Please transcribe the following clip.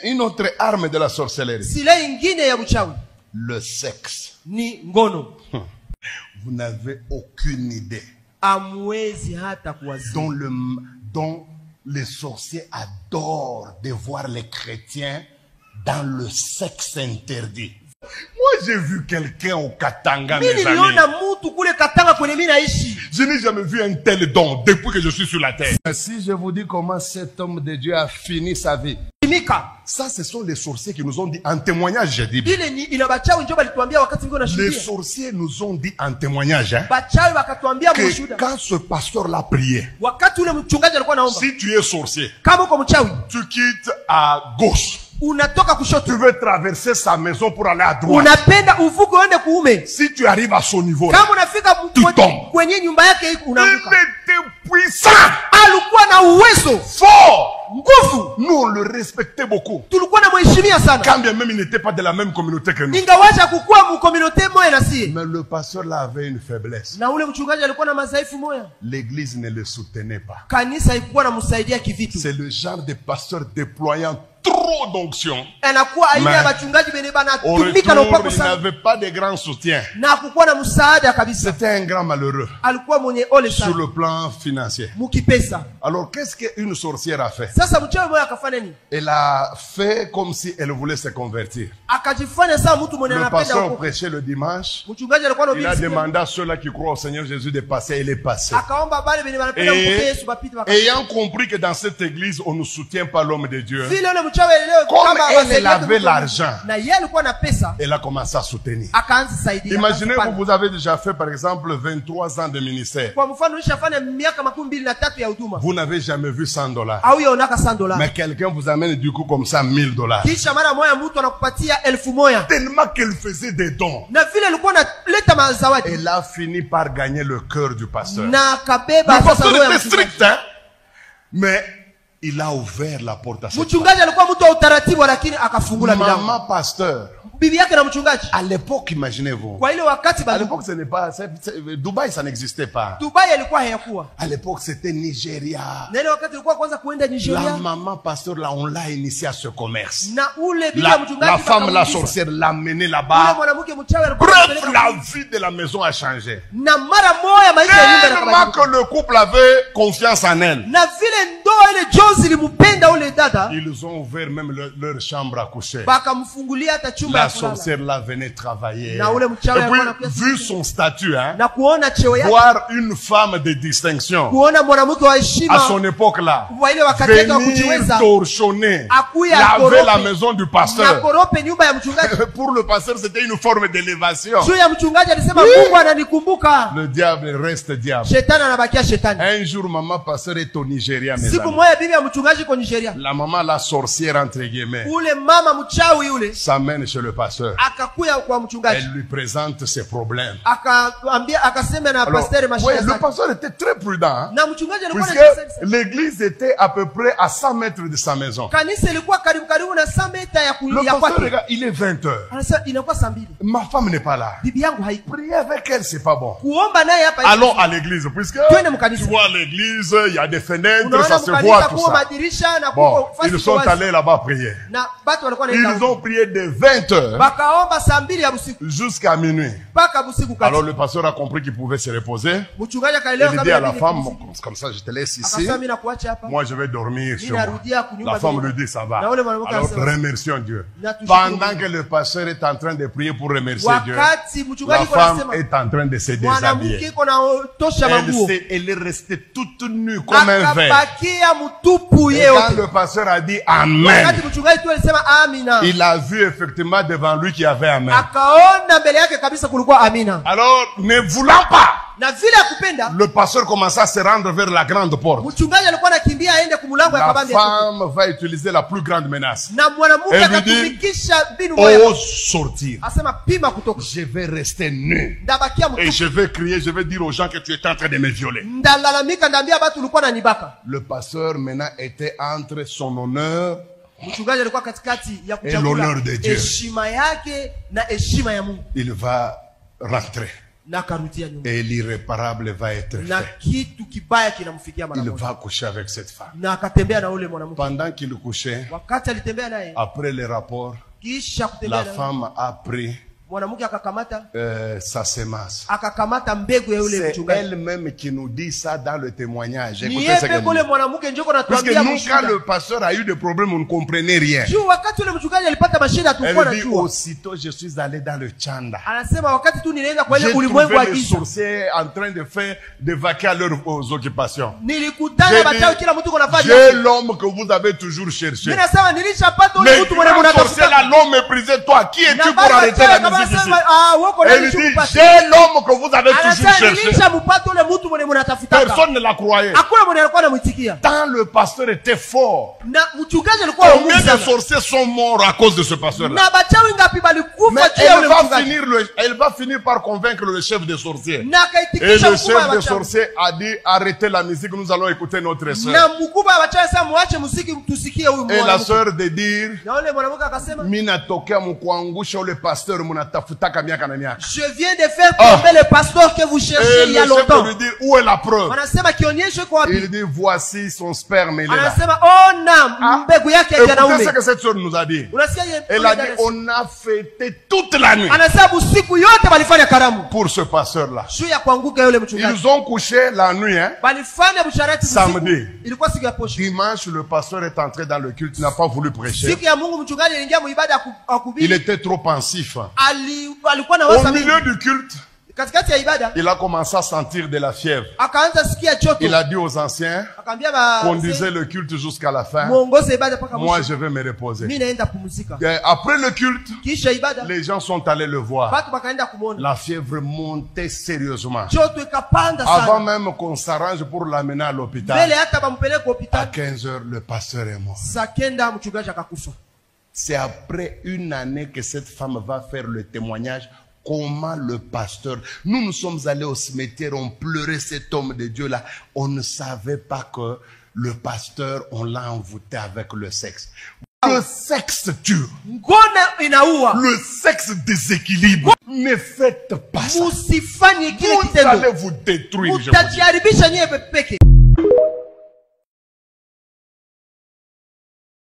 Une autre arme de la sorcellerie. Sila ingine ya uchawi Le sexe. ni ngono. Vous n'avez aucune idée. Amwezi hata kuwazia. Dont les sorciers adorent de voir les chrétiens dans le sexe interdit. Moi, j'ai vu quelqu'un au Katanga, mes amis. Je n'ai jamais vu un tel don depuis que je suis sur la terre. Si je vous dis comment cet homme de Dieu a fini sa vie, ça, ce sont les sorciers qui nous ont dit en témoignage, j'ai dit. Les sorciers nous ont dit en témoignage que quand ce pasteur l'a prié, si tu es sorcier, tu quittes à gauche. Tu veux traverser sa maison pour aller à droite. Si tu arrives à son niveau, tu tombes. Il était puissant, fort. Nous, on le respectait beaucoup. Quand bien même il n'était pas de la même communauté que nous. Mais le pasteur là avait une faiblesse. L'église ne le soutenait pas. C'est le genre de pasteur déployant trop d'onction. Mais au retour, il n'avait pas de grand soutien. C'était un grand malheureux sur le plan financier. Alors, qu'est-ce qu'une sorcière a fait? Elle a fait comme si elle voulait se convertir. Le pasteur prêchait le dimanche. Il a demandé à ceux-là qui croient au Seigneur Jésus de passer. Elle est passée. Et ayant compris que dans cette église, on ne soutient pas l'homme de Dieu, comme elle avait l'argent, elle a commencé à soutenir. Imaginez que vous avez déjà fait par exemple 23 ans de ministère. Vous n'avez jamais vu $100. Mais quelqu'un vous amène du coup comme ça $1000. Tellement qu'elle faisait des dons. Elle a fini par gagner le cœur du pasteur. Le pasteur était strict, hein? Mais il a ouvert la porte à cette femme. Maman pasteur. À l'époque, imaginez-vous. À l'époque, ce n'est pas, Dubaï, ça n'existait pas. À l'époque, c'était Nigeria. La maman pasteur, là, on l'a initié à ce commerce. La femme, la sorcière, l'a menée là-bas. Bref, la vie de la maison a changé. Tellement que le couple avait confiance en elle. Ils ont ouvert même leur chambre à coucher. La sorcière là venait travailler. Et puis, vu son statut, hein, voir une femme de distinction à son époque là, venir torchonner, laver la maison du pasteur. Pour le pasteur, c'était une forme d'élévation. Le diable reste diable. Un jour, maman pasteur est au Nigeria, mes amis. La maman, la sorcière entre guillemets, s'amène chez le pasteur. Elle lui présente ses problèmes. Alors, le pasteur était très prudent, hein, puisque l'église était à peu près à 100 mètres de sa maison. Le pasteur regarde, il est 20 heures. Ma femme n'est pas là. Prier avec elle, c'est pas bon. Allons à l'église, puisque tu vois l'église, il y a des fenêtres, ça se voit tout ça. Bon, ils sont allés là-bas prier. Ils ont prié de 20 heures jusqu'à minuit. Alors le pasteur a compris qu'il pouvait se reposer. Il dit à la femme, comme ça je te laisse ici, moi je vais dormir chez moi. La femme lui dit ça va. Alors remercions Dieu. Pendant que le pasteur est en train de prier pour remercier Dieu, la femme est en train de se déshabiller. Elle est restée toute nue comme un verre. Et quand le pasteur a dit Amen, il a vu effectivement devant lui qu'il y avait Amen. Alors, ne voulant pas, le pasteur commença à se rendre vers la grande porte. La femme va utiliser la plus grande menace. Elle lui dit, ose sortir. Je vais rester nu. Et je vais crier, je vais dire aux gens que tu es en train de me violer. Le pasteur maintenant était entre son honneur et l'honneur de Dieu. Il va rentrer. Et l'irréparable va être fait. Il va coucher avec cette femme. Pendant qu'il couchait, après les rapports, la femme a pris sa semence. C'est elle-même qui nous dit ça dans le témoignage. Écoutez ce qu'elle dit. Parce que nous, quand le pasteur a eu des problèmes, on ne comprenait rien. Elle dit, aussitôt je suis allé dans le Tchanda. J'ai trouvé les sorciers en train de vaquer à leurs occupations. J'ai l'homme que vous avez toujours cherché. Mais quand sorcier là, l'homme méprisait toi. Qui es-tu pour arrêter la musique? Elle dit, j'ai l'homme que vous avez toujours cherché. Personne ne la croyait. Tant le pasteur était fort. Combien de sorciers sont morts à cause de ce pasteur-là? Mais elle va finir par convaincre le chef des sorciers. Et le chef des sorciers a dit, arrêtez la musique, nous allons écouter notre soeur. Et la soeur de dire, Mina tokea mkuangusha ule pasteur munatafutaka miaka na miaka. Je viens de faire tomber le pasteur que vous cherchez il y a longtemps. Lui dit, où est la preuve? Il dit, voici son sperme, il est là. Écoutez ce que cette soeur nous a dit. Elle a dit, on a fêté toute la nuit pour ce pasteur-là. Ils ont couché la nuit, hein? Samedi. Dimanche, le pasteur est entré dans le culte, il n'a pas voulu prêcher. Il était trop pensif. Au milieu du culte, il a commencé à sentir de la fièvre. Il a dit aux anciens, conduisez le culte jusqu'à la fin. Moi, je vais me reposer. Après le culte, les gens sont allés le voir. La fièvre montait sérieusement. Avant même qu'on s'arrange pour l'amener à l'hôpital, à 15 heures, le pasteur est mort. C'est après une année que cette femme va faire le témoignage. Comment le pasteur... Nous sommes allés au cimetière, on pleurait cet homme de Dieu-là. On ne savait pas que le pasteur, on l'a envoûté avec le sexe. Le sexe tue. Le sexe déséquilibre. Ne faites pas ça. Vous allez vous détruire. Je vous dis.